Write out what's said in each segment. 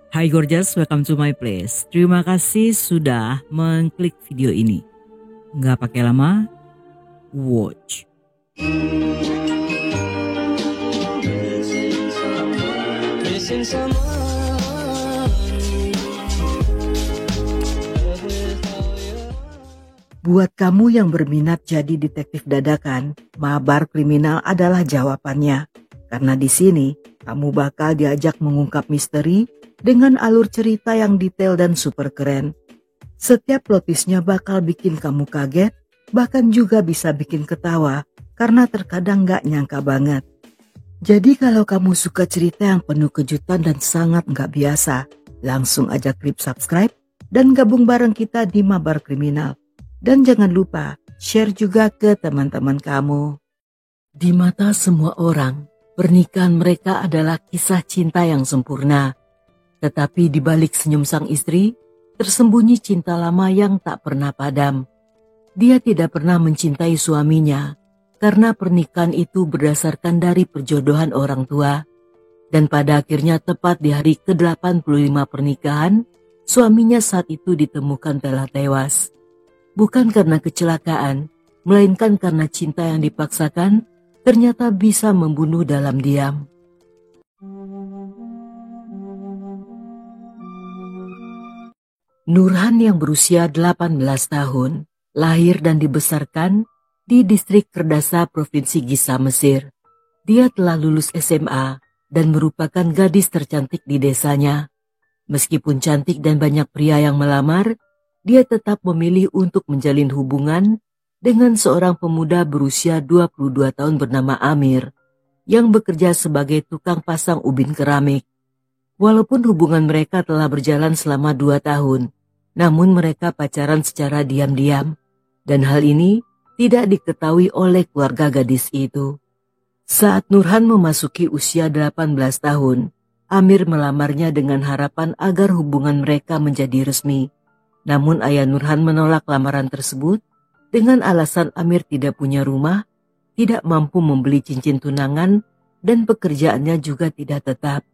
Hai Gorgeous, welcome to my place. Terima kasih sudah mengklik video ini. Nggak pakai lama, watch. Buat kamu yang berminat jadi detektif dadakan, Mabar Kriminal adalah jawabannya. Karena di sini, kamu bakal diajak mengungkap misteri dengan alur cerita yang detail dan super keren. Setiap plot twist-nya bakal bikin kamu kaget, bahkan juga bisa bikin ketawa, karena terkadang gak nyangka banget. Jadi kalau kamu suka cerita yang penuh kejutan dan sangat gak biasa, langsung aja klik subscribe dan gabung bareng kita di Mabar Kriminal. Dan jangan lupa, share juga ke teman-teman kamu. Di mata semua orang, pernikahan mereka adalah kisah cinta yang sempurna. Tetapi di balik senyum sang istri, tersembunyi cinta lama yang tak pernah padam. Dia tidak pernah mencintai suaminya, karena pernikahan itu berdasarkan dari perjodohan orang tua. Dan pada akhirnya tepat di hari ke-85 pernikahan, suaminya saat itu ditemukan telah tewas. Bukan karena kecelakaan, melainkan karena cinta yang dipaksakan ternyata bisa membunuh dalam diam. Nurhan yang berusia 18 tahun, lahir dan dibesarkan di distrik Kerdasa Provinsi Gisa, Mesir. Dia telah lulus SMA dan merupakan gadis tercantik di desanya. Meskipun cantik dan banyak pria yang melamar, dia tetap memilih untuk menjalin hubungan dengan seorang pemuda berusia 22 tahun bernama Amir yang bekerja sebagai tukang pasang ubin keramik. Walaupun hubungan mereka telah berjalan selama 2 tahun, namun mereka pacaran secara diam-diam dan hal ini tidak diketahui oleh keluarga gadis itu. Saat Nurhan memasuki usia 18 tahun, Amir melamarnya dengan harapan agar hubungan mereka menjadi resmi. Namun ayah Nurhan menolak lamaran tersebut dengan alasan Amir tidak punya rumah, tidak mampu membeli cincin tunangan, dan pekerjaannya juga tidak tetap.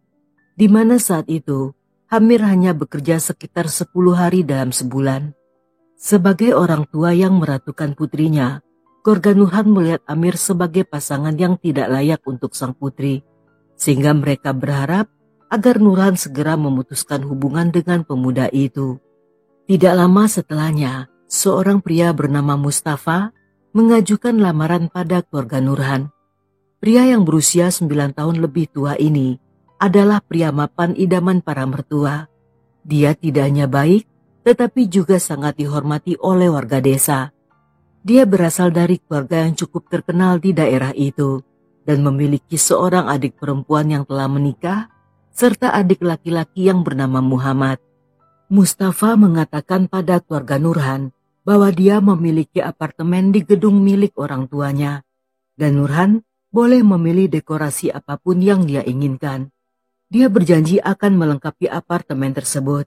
Di mana saat itu, Amir hanya bekerja sekitar 10 hari dalam sebulan. Sebagai orang tua yang meratukan putrinya, keluarga Nurhan melihat Amir sebagai pasangan yang tidak layak untuk sang putri, sehingga mereka berharap agar Nurhan segera memutuskan hubungan dengan pemuda itu. Tidak lama setelahnya, seorang pria bernama Mustafa mengajukan lamaran pada keluarga Nurhan. Pria yang berusia 9 tahun lebih tua ini adalah pria mapan idaman para mertua. Dia tidak hanya baik, tetapi juga sangat dihormati oleh warga desa. Dia berasal dari keluarga yang cukup terkenal di daerah itu dan memiliki seorang adik perempuan yang telah menikah serta adik laki-laki yang bernama Muhammad. Mustafa mengatakan pada keluarga Nurhan bahwa dia memiliki apartemen di gedung milik orang tuanya dan Nurhan boleh memilih dekorasi apapun yang dia inginkan. Dia berjanji akan melengkapi apartemen tersebut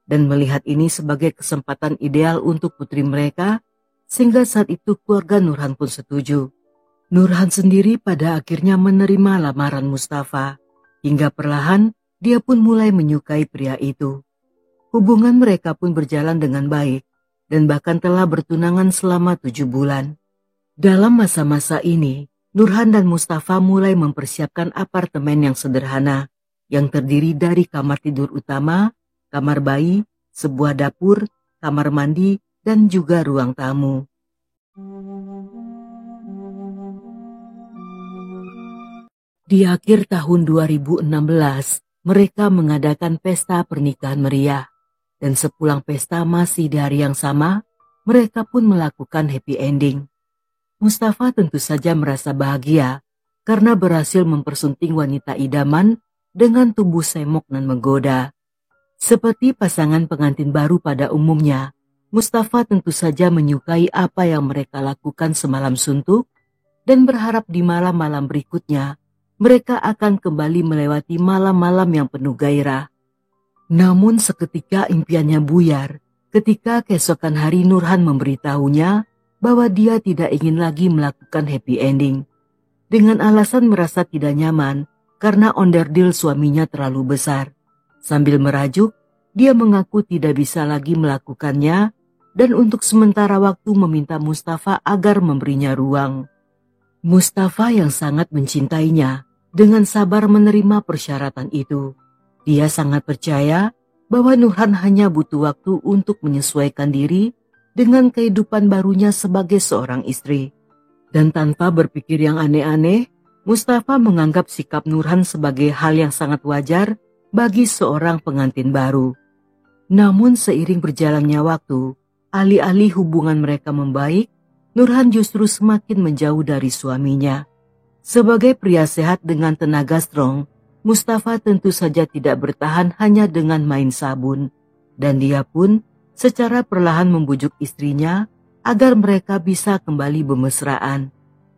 dan melihat ini sebagai kesempatan ideal untuk putri mereka, sehingga saat itu keluarga Nurhan pun setuju. Nurhan sendiri pada akhirnya menerima lamaran Mustafa, hingga perlahan dia pun mulai menyukai pria itu. Hubungan mereka pun berjalan dengan baik dan bahkan telah bertunangan selama 7 bulan. Dalam masa-masa ini, Nurhan dan Mustafa mulai mempersiapkan apartemen yang sederhana yang terdiri dari kamar tidur utama, kamar bayi, sebuah dapur, kamar mandi, dan juga ruang tamu. Di akhir tahun 2016, mereka mengadakan pesta pernikahan meriah. Dan sepulang pesta masih di hari yang sama, mereka pun melakukan happy ending. Mustafa tentu saja merasa bahagia karena berhasil mempersunting wanita idaman dengan tubuh semok dan menggoda. Seperti pasangan pengantin baru pada umumnya, Mustafa tentu saja menyukai apa yang mereka lakukan semalam suntuk dan berharap di malam-malam berikutnya mereka akan kembali melewati malam-malam yang penuh gairah. Namun seketika impiannya buyar ketika keesokan hari Nurhan memberitahunya bahwa dia tidak ingin lagi melakukan happy ending. Dengan alasan merasa tidak nyaman karena onderdil suaminya terlalu besar. Sambil merajuk, dia mengaku tidak bisa lagi melakukannya dan untuk sementara waktu meminta Mustafa agar memberinya ruang. Mustafa yang sangat mencintainya dengan sabar menerima persyaratan itu. Dia sangat percaya bahwa Nurhan hanya butuh waktu untuk menyesuaikan diri dengan kehidupan barunya sebagai seorang istri. Dan tanpa berpikir yang aneh-aneh, Mustafa menganggap sikap Nurhan sebagai hal yang sangat wajar bagi seorang pengantin baru. Namun seiring berjalannya waktu, alih-alih hubungan mereka membaik, Nurhan justru semakin menjauh dari suaminya. Sebagai pria sehat dengan tenaga strong, Mustafa tentu saja tidak bertahan hanya dengan main sabun. Dan dia pun secara perlahan membujuk istrinya agar mereka bisa kembali bermesraan.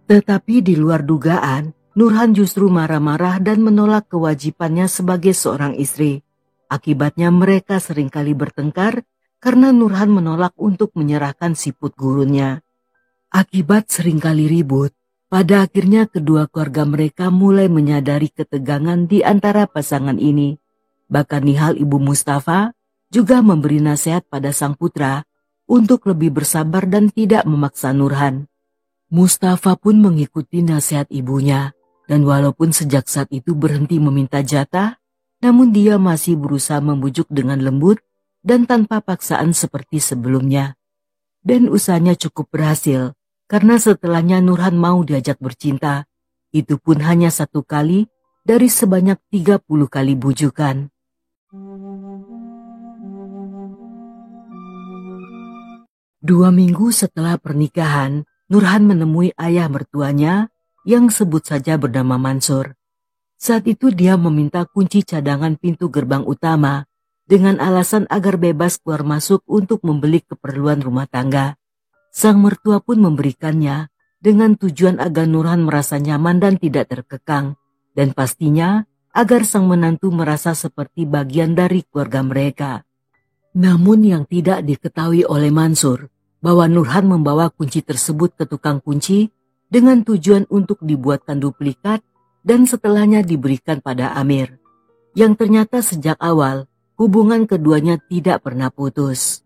Tetapi di luar dugaan, Nurhan justru marah-marah dan menolak kewajibannya sebagai seorang istri. Akibatnya mereka seringkali bertengkar karena Nurhan menolak untuk menyerahkan siput gurunnya. Akibat seringkali ribut, pada akhirnya kedua keluarga mereka mulai menyadari ketegangan di antara pasangan ini. Bahkan Nihal ibu Mustafa juga memberi nasihat pada sang putra untuk lebih bersabar dan tidak memaksa Nurhan. Mustafa pun mengikuti nasihat ibunya. Dan walaupun sejak saat itu berhenti meminta jatah, namun dia masih berusaha membujuk dengan lembut dan tanpa paksaan seperti sebelumnya. Dan usahanya cukup berhasil, karena setelahnya Nurhan mau diajak bercinta. Itu pun hanya 1 kali dari sebanyak 30 kali bujukan. Dua minggu setelah pernikahan, Nurhan menemui ayah mertuanya yang sebut saja bernama Mansur. Saat itu dia meminta kunci cadangan pintu gerbang utama dengan alasan agar bebas keluar masuk untuk membeli keperluan rumah tangga. Sang mertua pun memberikannya dengan tujuan agar Nurhan merasa nyaman dan tidak terkekang, dan pastinya agar sang menantu merasa seperti bagian dari keluarga mereka. Namun yang tidak diketahui oleh Mansur, bahwa Nurhan membawa kunci tersebut ke tukang kunci dengan tujuan untuk dibuatkan duplikat dan setelahnya diberikan pada Amir, yang ternyata sejak awal hubungan keduanya tidak pernah putus.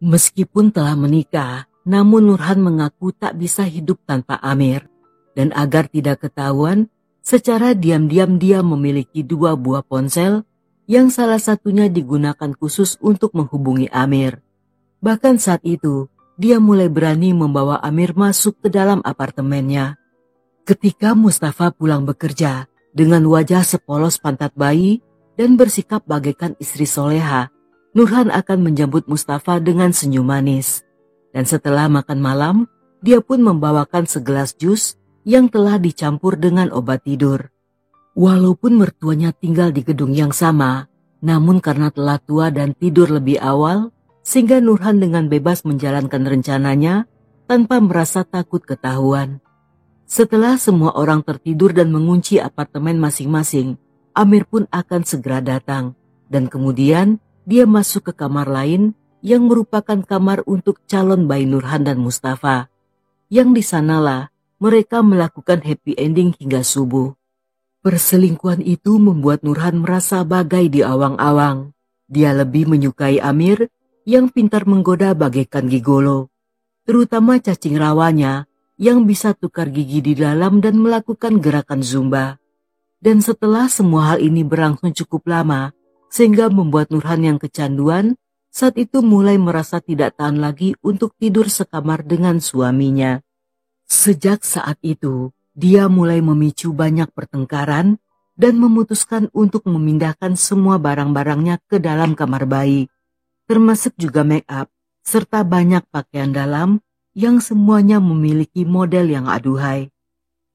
Meskipun telah menikah, namun Nurhan mengaku tak bisa hidup tanpa Amir, dan agar tidak ketahuan, secara diam-diam dia memiliki 2 buah ponsel yang salah satunya digunakan khusus untuk menghubungi Amir. Bahkan saat itu, dia mulai berani membawa Amir masuk ke dalam apartemennya. Ketika Mustafa pulang bekerja dengan wajah sepolos pantat bayi dan bersikap bagaikan istri soleha, Nurhan akan menjemput Mustafa dengan senyum manis. Dan setelah makan malam, dia pun membawakan segelas jus yang telah dicampur dengan obat tidur. Walaupun mertuanya tinggal di gedung yang sama, namun karena telah tua dan tidur lebih awal, sehingga Nurhan dengan bebas menjalankan rencananya tanpa merasa takut ketahuan. Setelah semua orang tertidur dan mengunci apartemen masing-masing, Amir pun akan segera datang, dan kemudian dia masuk ke kamar lain yang merupakan kamar untuk calon bayi Nurhan dan Mustafa. Yang di sanalah mereka melakukan happy ending hingga subuh. Perselingkuhan itu membuat Nurhan merasa bagai di awang-awang. Dia lebih menyukai Amir yang pintar menggoda bagaikan gigolo, terutama cacing rawanya yang bisa tukar gigi di dalam dan melakukan gerakan zumba. Dan setelah semua hal ini berlangsung cukup lama, sehingga membuat Nurhan yang kecanduan saat itu mulai merasa tidak tahan lagi untuk tidur sekamar dengan suaminya. Sejak saat itu, dia mulai memicu banyak pertengkaran dan memutuskan untuk memindahkan semua barang-barangnya ke dalam kamar bayi, termasuk juga make up, serta banyak pakaian dalam yang semuanya memiliki model yang aduhai.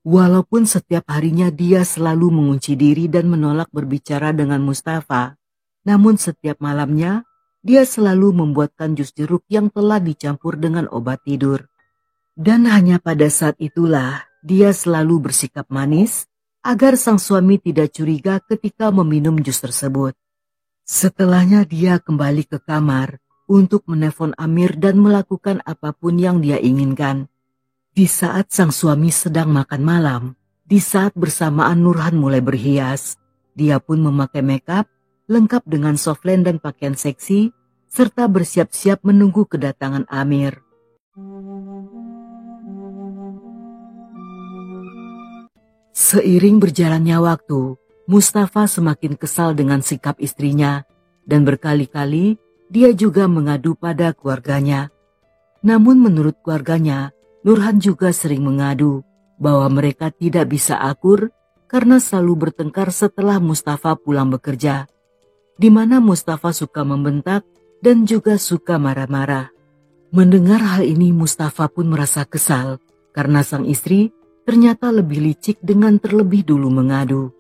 Walaupun setiap harinya dia selalu mengunci diri dan menolak berbicara dengan Mustafa, namun setiap malamnya dia selalu membuatkan jus jeruk yang telah dicampur dengan obat tidur. Dan hanya pada saat itulah dia selalu bersikap manis agar sang suami tidak curiga ketika meminum jus tersebut. Setelahnya dia kembali ke kamar untuk menelpon Amir dan melakukan apapun yang dia inginkan. Di saat sang suami sedang makan malam, di saat bersamaan Nurhan mulai berhias, dia pun memakai makeup lengkap dengan softland dan pakaian seksi, serta bersiap-siap menunggu kedatangan Amir. Seiring berjalannya waktu, Mustafa semakin kesal dengan sikap istrinya, dan berkali-kali dia juga mengadu pada keluarganya. Namun menurut keluarganya, Nurhan juga sering mengadu bahwa mereka tidak bisa akur karena selalu bertengkar setelah Mustafa pulang bekerja, di mana Mustafa suka membentak dan juga suka marah-marah. Mendengar hal ini, Mustafa pun merasa kesal karena sang istri ternyata lebih licik dengan terlebih dulu mengadu.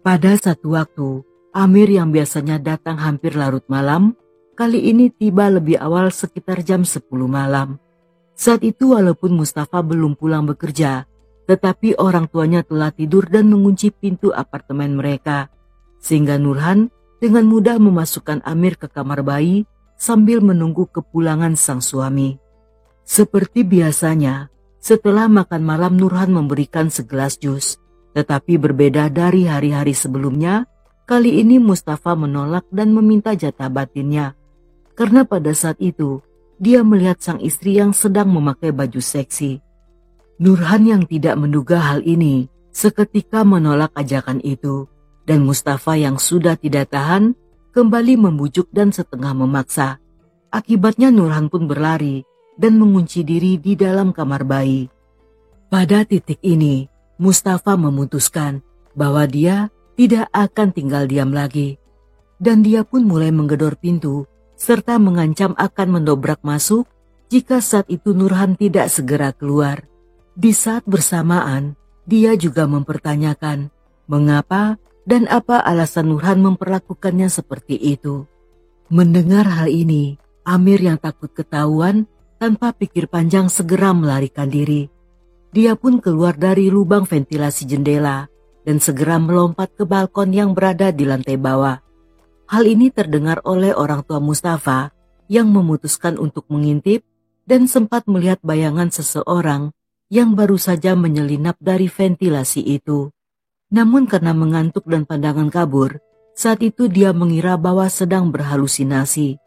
Pada satu waktu, Amir yang biasanya datang hampir larut malam, kali ini tiba lebih awal sekitar jam 10 malam. Saat itu walaupun Mustafa belum pulang bekerja, tetapi orang tuanya telah tidur dan mengunci pintu apartemen mereka, sehingga Nurhan dengan mudah memasukkan Amir ke kamar bayi sambil menunggu kepulangan sang suami. Seperti biasanya, setelah makan malam Nurhan memberikan segelas jus, tetapi berbeda dari hari-hari sebelumnya, kali ini Mustafa menolak dan meminta jatah batinnya. Karena pada saat itu, dia melihat sang istri yang sedang memakai baju seksi. Nurhan yang tidak menduga hal ini, seketika menolak ajakan itu, dan Mustafa yang sudah tidak tahan, kembali membujuk dan setengah memaksa. Akibatnya Nurhan pun berlari dan mengunci diri di dalam kamar bayi. Pada titik ini, Mustafa memutuskan bahwa dia tidak akan tinggal diam lagi. Dan dia pun mulai menggedor pintu, serta mengancam akan mendobrak masuk jika saat itu Nurhan tidak segera keluar. Di saat bersamaan, dia juga mempertanyakan mengapa dan apa alasan Nurhan memperlakukannya seperti itu. Mendengar hal ini, Amir yang takut ketahuan tanpa pikir panjang segera melarikan diri. Dia pun keluar dari lubang ventilasi jendela dan segera melompat ke balkon yang berada di lantai bawah. Hal ini terdengar oleh orang tua Mustafa yang memutuskan untuk mengintip dan sempat melihat bayangan seseorang yang baru saja menyelinap dari ventilasi itu. Namun karena mengantuk dan pandangan kabur, saat itu dia mengira bahwa sedang berhalusinasi.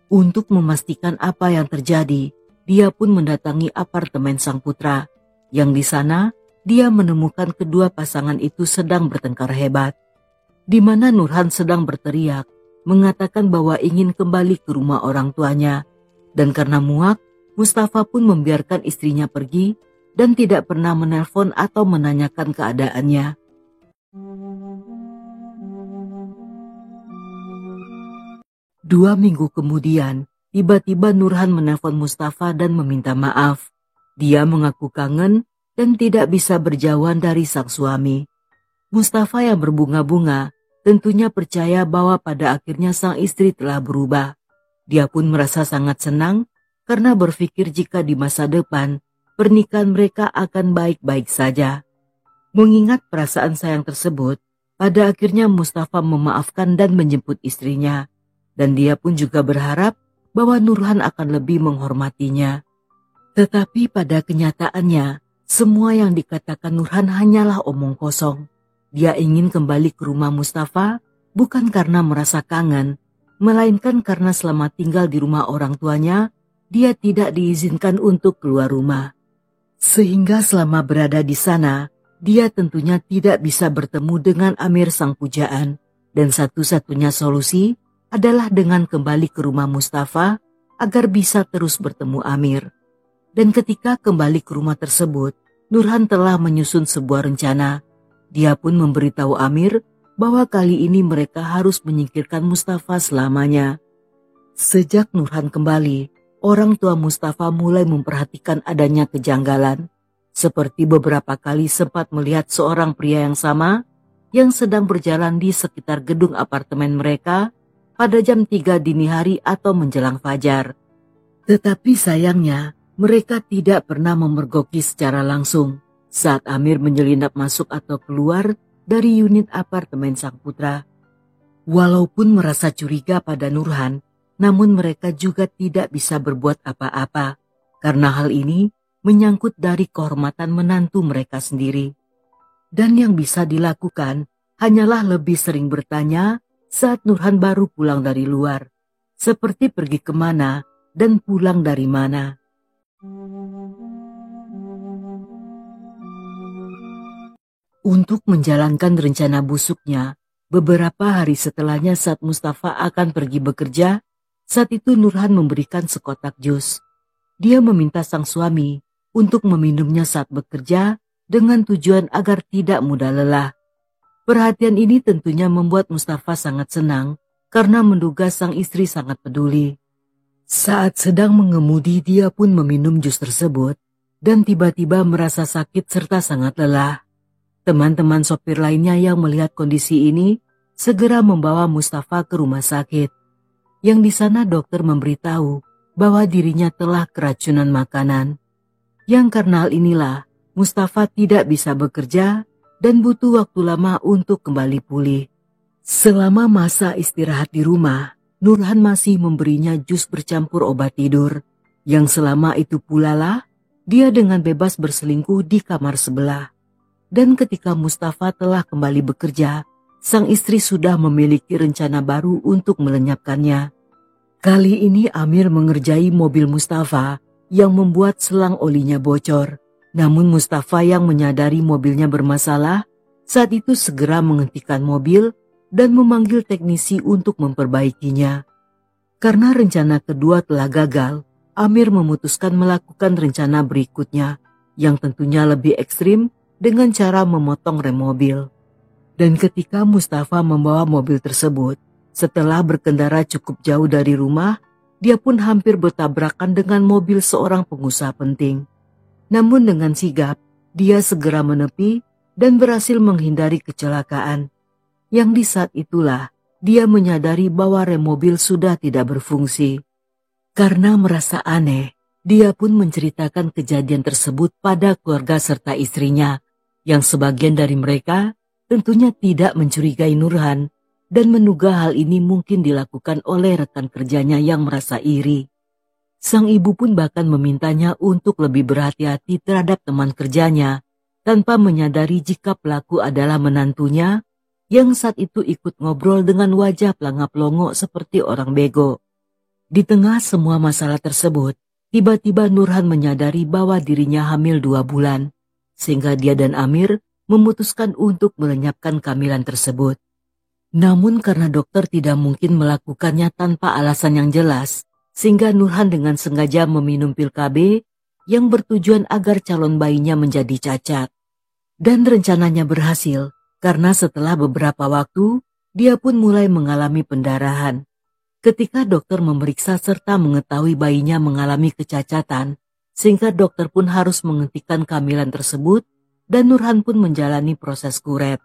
Untuk memastikan apa yang terjadi, dia pun mendatangi apartemen sang putra, yang di sana dia menemukan kedua pasangan itu sedang bertengkar hebat, di mana Nurhan sedang berteriak, mengatakan bahwa ingin kembali ke rumah orang tuanya, dan karena muak, Mustafa pun membiarkan istrinya pergi dan tidak pernah menelpon atau menanyakan keadaannya. Dua minggu kemudian, tiba-tiba Nurhan menelpon Mustafa dan meminta maaf. Dia mengaku kangen dan tidak bisa berjauhan dari sang suami. Mustafa yang berbunga-bunga tentunya percaya bahwa pada akhirnya sang istri telah berubah. Dia pun merasa sangat senang karena berpikir jika di masa depan pernikahan mereka akan baik-baik saja. Mengingat perasaan sayang tersebut, pada akhirnya Mustafa memaafkan dan menjemput istrinya. Dan dia pun juga berharap bahwa Nurhan akan lebih menghormatinya. Tetapi pada kenyataannya, semua yang dikatakan Nurhan hanyalah omong kosong. Dia ingin kembali ke rumah Mustafa bukan karena merasa kangen, melainkan karena selama tinggal di rumah orang tuanya, dia tidak diizinkan untuk keluar rumah. Sehingga selama berada di sana, dia tentunya tidak bisa bertemu dengan Amir sang pujaan. Dan satu-satunya solusi adalah dengan kembali ke rumah Mustafa agar bisa terus bertemu Amir. Dan ketika kembali ke rumah tersebut, Nurhan telah menyusun sebuah rencana. Dia pun memberitahu Amir bahwa kali ini mereka harus menyingkirkan Mustafa selamanya. Sejak Nurhan kembali, orang tua Mustafa mulai memperhatikan adanya kejanggalan. Seperti beberapa kali sempat melihat seorang pria yang sama yang sedang berjalan di sekitar gedung apartemen mereka pada jam 3 dini hari atau menjelang fajar. Tetapi sayangnya, mereka tidak pernah memergoki secara langsung saat Amir menyelinap masuk atau keluar dari unit apartemen sang putra. Walaupun merasa curiga pada Nurhan, namun mereka juga tidak bisa berbuat apa-apa, karena hal ini menyangkut dari kehormatan menantu mereka sendiri. Dan yang bisa dilakukan hanyalah lebih sering bertanya saat Nurhan baru pulang dari luar, seperti pergi kemana dan pulang dari mana. Untuk menjalankan rencana busuknya, beberapa hari setelahnya saat Mustafa akan pergi bekerja, saat itu Nurhan memberikan sekotak jus. Dia meminta sang suami untuk meminumnya saat bekerja dengan tujuan agar tidak mudah lelah. Perhatian ini tentunya membuat Mustafa sangat senang karena menduga sang istri sangat peduli. Saat sedang mengemudi dia pun meminum jus tersebut dan tiba-tiba merasa sakit serta sangat lelah. Teman-teman sopir lainnya yang melihat kondisi ini segera membawa Mustafa ke rumah sakit. Yang di sana dokter memberitahu bahwa dirinya telah keracunan makanan. Yang karena hal inilah Mustafa tidak bisa bekerja dan butuh waktu lama untuk kembali pulih. Selama masa istirahat di rumah, Nurhan masih memberinya jus bercampur obat tidur. Yang selama itu pula lah dia dengan bebas berselingkuh di kamar sebelah. Dan ketika Mustafa telah kembali bekerja, sang istri sudah memiliki rencana baru untuk melenyapkannya. Kali ini Amir mengerjai mobil Mustafa yang membuat selang olinya bocor. Namun Mustafa yang menyadari mobilnya bermasalah, saat itu segera menghentikan mobil dan memanggil teknisi untuk memperbaikinya. Karena rencana kedua telah gagal, Amir memutuskan melakukan rencana berikutnya, yang tentunya lebih ekstrim, dengan cara memotong rem mobil. Dan ketika Mustafa membawa mobil tersebut, setelah berkendara cukup jauh dari rumah, dia pun hampir bertabrakan dengan mobil seorang pengusaha penting. Namun dengan sigap, dia segera menepi dan berhasil menghindari kecelakaan. Yang di saat itulah, dia menyadari bahwa rem mobil sudah tidak berfungsi. Karena merasa aneh, dia pun menceritakan kejadian tersebut pada keluarga serta istrinya, yang sebagian dari mereka tentunya tidak mencurigai Nurhan dan menduga hal ini mungkin dilakukan oleh rekan kerjanya yang merasa iri. Sang ibu pun bahkan memintanya untuk lebih berhati-hati terhadap teman kerjanya tanpa menyadari jika pelaku adalah menantunya yang saat itu ikut ngobrol dengan wajah pelangap-longo seperti orang bego. Di tengah semua masalah tersebut, tiba-tiba Nurhan menyadari bahwa dirinya hamil 2 bulan. Sehingga dia dan Amir memutuskan untuk melenyapkan kehamilan tersebut. Namun karena dokter tidak mungkin melakukannya tanpa alasan yang jelas, sehingga Nurhan dengan sengaja meminum pil KB yang bertujuan agar calon bayinya menjadi cacat. Dan rencananya berhasil, karena setelah beberapa waktu, dia pun mulai mengalami pendarahan. Ketika dokter memeriksa serta mengetahui bayinya mengalami kecacatan, sehingga dokter pun harus menghentikan kehamilan tersebut dan Nurhan pun menjalani proses kuret.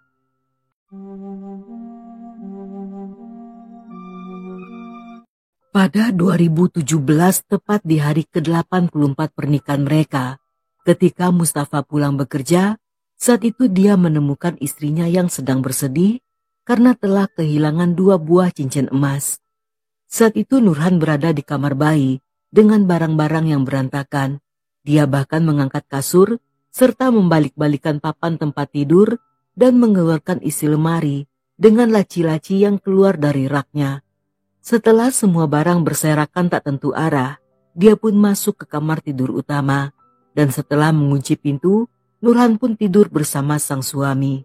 Pada 2017, tepat di hari ke-84 pernikahan mereka, ketika Mustafa pulang bekerja, saat itu dia menemukan istrinya yang sedang bersedih karena telah kehilangan 2 buah cincin emas. Saat itu Nurhan berada di kamar bayi dengan barang-barang yang berantakan. Dia bahkan mengangkat kasur serta membalik-balikan papan tempat tidur dan mengeluarkan isi lemari dengan laci-laci yang keluar dari raknya. Setelah semua barang berserakan tak tentu arah, dia pun masuk ke kamar tidur utama. Dan setelah mengunci pintu, Nurhan pun tidur bersama sang suami.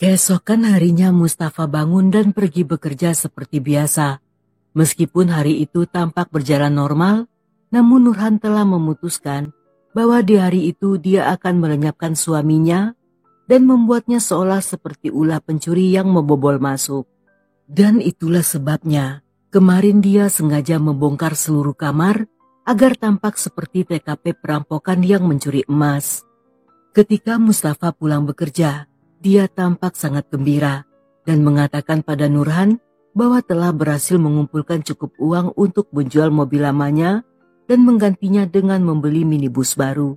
Keesokan harinya Mustafa bangun dan pergi bekerja seperti biasa. Meskipun hari itu tampak berjalan normal, namun Nurhan telah memutuskan bahwa di hari itu dia akan melenyapkan suaminya dan membuatnya seolah seperti ulah pencuri yang membobol masuk. Dan itulah sebabnya kemarin dia sengaja membongkar seluruh kamar agar tampak seperti TKP perampokan yang mencuri emas. Ketika Mustafa pulang bekerja, dia tampak sangat gembira dan mengatakan pada Nurhan bahwa telah berhasil mengumpulkan cukup uang untuk menjual mobil lamanya dan menggantinya dengan membeli minibus baru.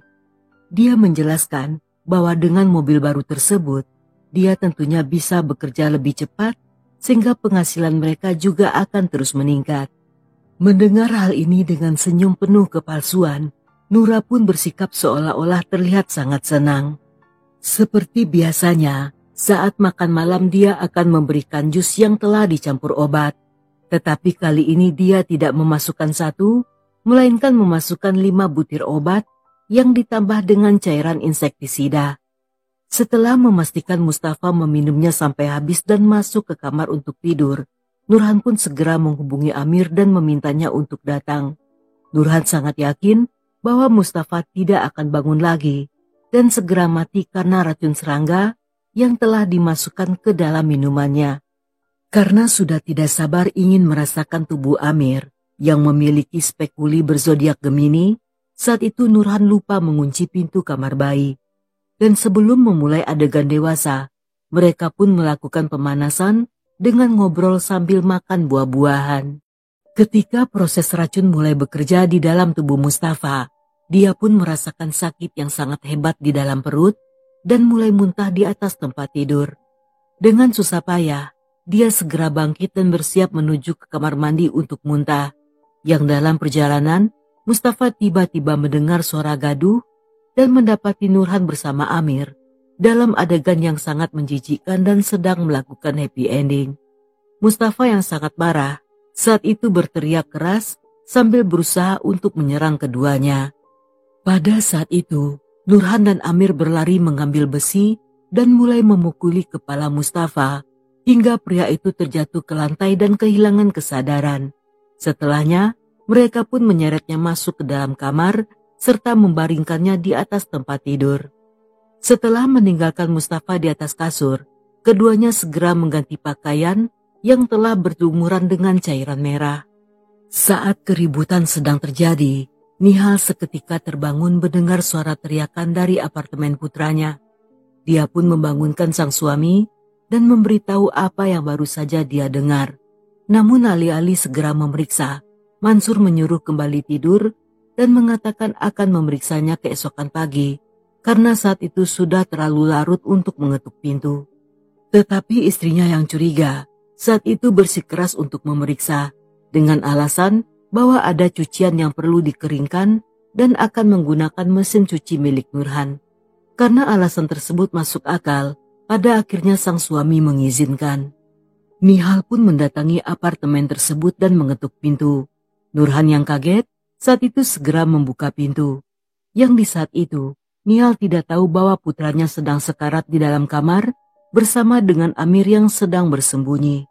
Dia menjelaskan bahwa dengan mobil baru tersebut, dia tentunya bisa bekerja lebih cepat sehingga penghasilan mereka juga akan terus meningkat. Mendengar hal ini dengan senyum penuh kepalsuan, Nura pun bersikap seolah-olah terlihat sangat senang. Seperti biasanya, Saat makan malam dia akan memberikan jus yang telah dicampur obat. Tetapi kali ini dia tidak memasukkan satu, melainkan memasukkan 5 butir obat yang ditambah dengan cairan insektisida. Setelah memastikan Mustafa meminumnya sampai habis dan masuk ke kamar untuk tidur, Nurhan pun segera menghubungi Amir dan memintanya untuk datang. Nurhan sangat yakin bahwa Mustafa tidak akan bangun lagi dan segera mati karena racun serangga yang telah dimasukkan ke dalam minumannya. Karena sudah tidak sabar ingin merasakan tubuh Amir yang memiliki spekuli berzodiak Gemini, saat itu Nurhan lupa mengunci pintu kamar bayi. Dan sebelum memulai adegan dewasa, mereka pun melakukan pemanasan dengan ngobrol sambil makan buah-buahan. Ketika proses racun mulai bekerja di dalam tubuh Mustafa, dia pun merasakan sakit yang sangat hebat di dalam perut dan mulai muntah di atas tempat tidur. Dengan susah payah, dia segera bangkit dan bersiap menuju ke kamar mandi untuk muntah. Yang dalam perjalanan, Mustafa tiba-tiba mendengar suara gaduh dan mendapati Nurhan bersama Amir dalam adegan yang sangat menjijikkan dan sedang melakukan happy ending. Mustafa yang sangat marah saat itu berteriak keras sambil berusaha untuk menyerang keduanya. Pada saat itu, Nurhan dan Amir berlari mengambil besi dan mulai memukuli kepala Mustafa hingga pria itu terjatuh ke lantai dan kehilangan kesadaran. Setelahnya, mereka pun menyeretnya masuk ke dalam kamar serta membaringkannya di atas tempat tidur. Setelah meninggalkan Mustafa di atas kasur, keduanya segera mengganti pakaian yang telah berlumuran dengan cairan merah. Saat keributan sedang terjadi, Nihal seketika terbangun mendengar suara teriakan dari apartemen putranya. Dia pun membangunkan sang suami dan memberitahu apa yang baru saja dia dengar. Namun alih-alih segera memeriksa, Mansur menyuruh kembali tidur dan mengatakan akan memeriksanya keesokan pagi karena saat itu sudah terlalu larut untuk mengetuk pintu. Tetapi istrinya yang curiga saat itu bersikeras untuk memeriksa dengan alasan bahwa ada cucian yang perlu dikeringkan dan akan menggunakan mesin cuci milik Nurhan. Karena alasan tersebut masuk akal, pada akhirnya sang suami mengizinkan. Nihal pun mendatangi apartemen tersebut dan mengetuk pintu. Nurhan yang kaget saat itu segera membuka pintu. Yang di saat itu, Nihal tidak tahu bahwa putranya sedang sekarat di dalam kamar bersama dengan Amir yang sedang bersembunyi.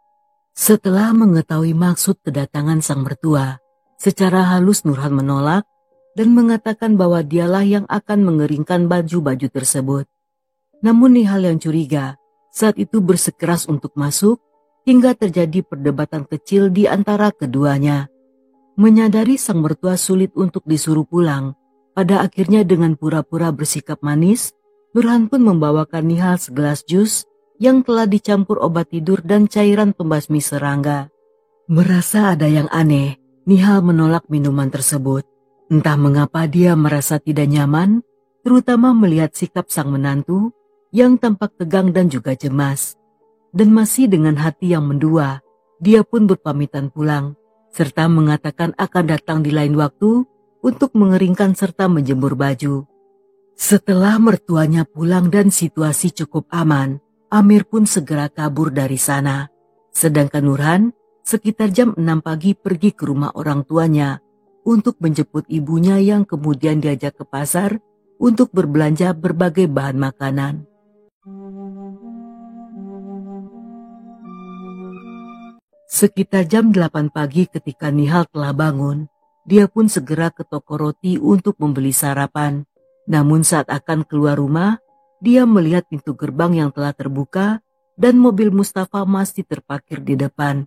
Setelah mengetahui maksud kedatangan sang mertua, secara halus Nurhan menolak dan mengatakan bahwa dialah yang akan mengeringkan baju-baju tersebut. Namun Nihal yang curiga saat itu bersikeras untuk masuk hingga terjadi perdebatan kecil di antara keduanya. Menyadari sang mertua sulit untuk disuruh pulang, pada akhirnya dengan pura-pura bersikap manis, Nurhan pun membawakan Nihal segelas jus yang telah dicampur obat tidur dan cairan pembasmi serangga. Merasa ada yang aneh, Nihal menolak minuman tersebut. Entah mengapa dia merasa tidak nyaman, terutama melihat sikap sang menantu yang tampak tegang dan juga cemas. Dan masih dengan hati yang mendua, dia pun berpamitan pulang, serta mengatakan akan datang di lain waktu untuk mengeringkan serta menjemur baju. Setelah mertuanya pulang dan situasi cukup aman, Amir pun segera kabur dari sana. Sedangkan Nurhan sekitar jam 6 pagi pergi ke rumah orang tuanya untuk menjemput ibunya yang kemudian diajak ke pasar untuk berbelanja berbagai bahan makanan. Sekitar jam 8 pagi ketika Nihal telah bangun, dia pun segera ke toko roti untuk membeli sarapan. Namun saat akan keluar rumah, dia melihat pintu gerbang yang telah terbuka dan mobil Mustafa masih terparkir di depan.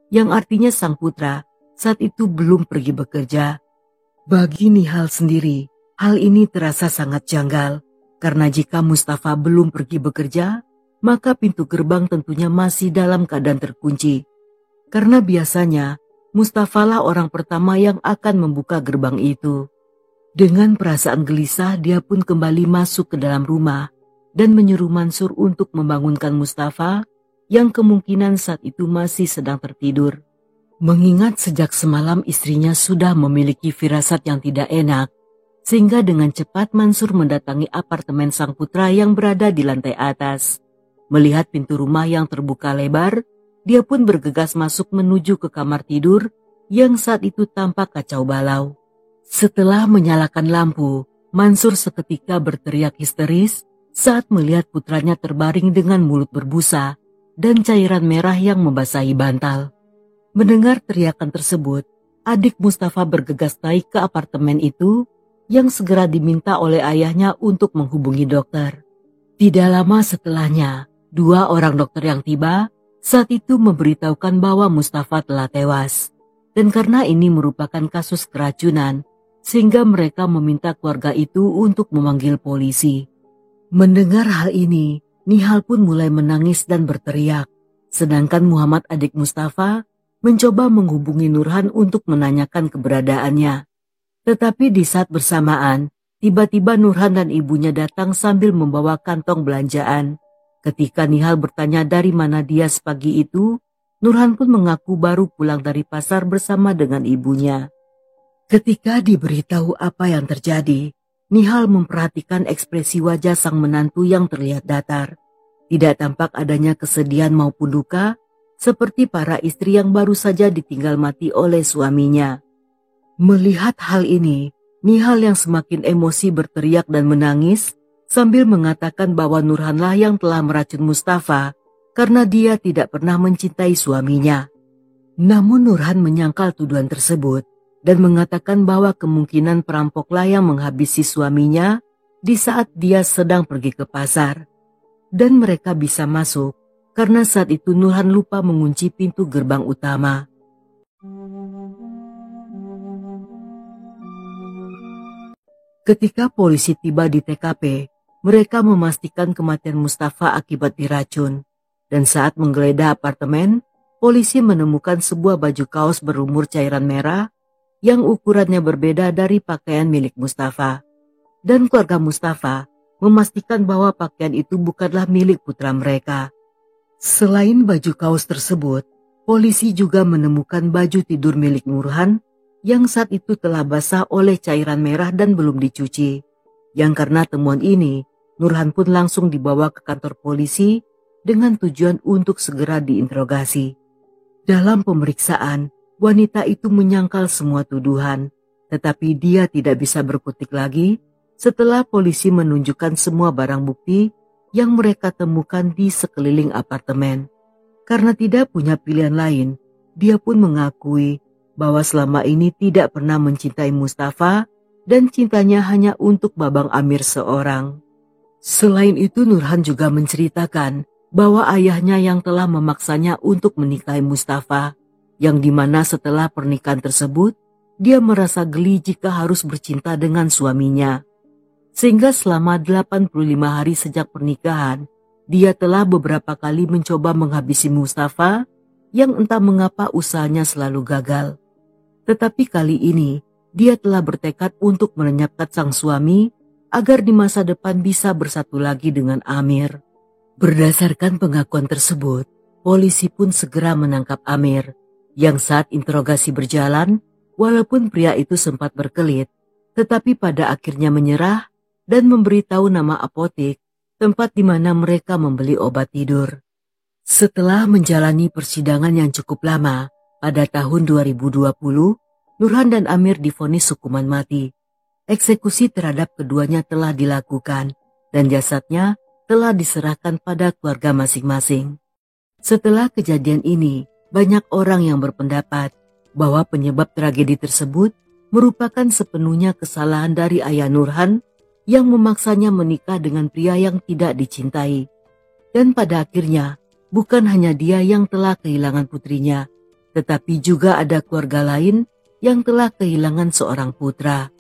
Yang artinya sang putra saat itu belum pergi bekerja. Bagi Nihal sendiri, hal ini terasa sangat janggal. Karena jika Mustafa belum pergi bekerja, maka pintu gerbang tentunya masih dalam keadaan terkunci. Karena biasanya Mustafa lah orang pertama yang akan membuka gerbang itu. Dengan perasaan gelisah dia pun kembali masuk ke dalam rumah dan menyuruh Mansur untuk membangunkan Mustafa yang kemungkinan saat itu masih sedang tertidur. Mengingat sejak semalam istrinya sudah memiliki firasat yang tidak enak, sehingga dengan cepat Mansur mendatangi apartemen sang putra yang berada di lantai atas. Melihat pintu rumah yang terbuka lebar, dia pun bergegas masuk menuju ke kamar tidur yang saat itu tampak kacau balau. Setelah menyalakan lampu, Mansur seketika berteriak histeris saat melihat putranya terbaring dengan mulut berbusa dan cairan merah yang membasahi bantal. Mendengar teriakan tersebut, adik Mustafa bergegas naik ke apartemen itu yang segera diminta oleh ayahnya untuk menghubungi dokter. Tidak lama setelahnya, 2 orang dokter yang tiba saat itu memberitahukan bahwa Mustafa telah tewas. Dan karena ini merupakan kasus keracunan, sehingga mereka meminta keluarga itu untuk memanggil polisi. Mendengar hal ini, Nihal pun mulai menangis dan berteriak. Sedangkan Muhammad adik Mustafa mencoba menghubungi Nurhan untuk menanyakan keberadaannya. Tetapi di saat bersamaan, tiba-tiba Nurhan dan ibunya datang sambil membawa kantong belanjaan. Ketika Nihal bertanya dari mana dia sepagi itu, Nurhan pun mengaku baru pulang dari pasar bersama dengan ibunya. Ketika diberitahu apa yang terjadi, Nihal memperhatikan ekspresi wajah sang menantu yang terlihat datar. Tidak tampak adanya kesedihan maupun duka, seperti para istri yang baru saja ditinggal mati oleh suaminya. Melihat hal ini, Nihal yang semakin emosi berteriak dan menangis, sambil mengatakan bahwa Nurhanlah yang telah meracun Mustafa, karena dia tidak pernah mencintai suaminya. Namun Nurhan menyangkal tuduhan tersebut dan mengatakan bahwa kemungkinan perampoklah yang menghabisi suaminya di saat dia sedang pergi ke pasar. Dan mereka bisa masuk karena saat itu Nurhan lupa mengunci pintu gerbang utama. Ketika polisi tiba di TKP, mereka memastikan kematian Mustafa akibat diracun. Dan saat menggeledah apartemen, polisi menemukan sebuah baju kaos berlumur cairan merah yang ukurannya berbeda dari pakaian milik Mustafa. Dan keluarga Mustafa memastikan bahwa pakaian itu bukanlah milik putra mereka. Selain baju kaos tersebut, polisi juga menemukan baju tidur milik Nurhan yang saat itu telah basah oleh cairan merah dan belum dicuci. Yang karena temuan ini, Nurhan pun langsung dibawa ke kantor polisi dengan tujuan untuk segera diinterogasi. Dalam pemeriksaan, wanita itu menyangkal semua tuduhan, tetapi dia tidak bisa berkutik lagi setelah polisi menunjukkan semua barang bukti yang mereka temukan di sekeliling apartemen. Karena tidak punya pilihan lain, dia pun mengakui bahwa selama ini tidak pernah mencintai Mustafa dan cintanya hanya untuk Babang Amir seorang. Selain itu, Nurhan juga menceritakan bahwa ayahnya yang telah memaksanya untuk menikahi Mustafa, yang dimana setelah pernikahan tersebut, dia merasa geli jika harus bercinta dengan suaminya. Sehingga selama 85 hari sejak pernikahan, dia telah beberapa kali mencoba menghabisi Mustafa, yang entah mengapa usahanya selalu gagal. Tetapi kali ini, dia telah bertekad untuk melenyapkan sang suami, agar di masa depan bisa bersatu lagi dengan Amir. Berdasarkan pengakuan tersebut, polisi pun segera menangkap Amir, yang saat interogasi berjalan, walaupun pria itu sempat berkelit, tetapi pada akhirnya menyerah dan memberitahu nama apotek, tempat di mana mereka membeli obat tidur. Setelah menjalani persidangan yang cukup lama, pada tahun 2020, Nurhan dan Amir divonis hukuman mati. Eksekusi terhadap keduanya telah dilakukan, dan jasadnya telah diserahkan pada keluarga masing-masing. Setelah kejadian ini, banyak orang yang berpendapat bahwa penyebab tragedi tersebut merupakan sepenuhnya kesalahan dari ayah Nurhan yang memaksanya menikah dengan pria yang tidak dicintai. Dan pada akhirnya, bukan hanya dia yang telah kehilangan putrinya, tetapi juga ada keluarga lain yang telah kehilangan seorang putra.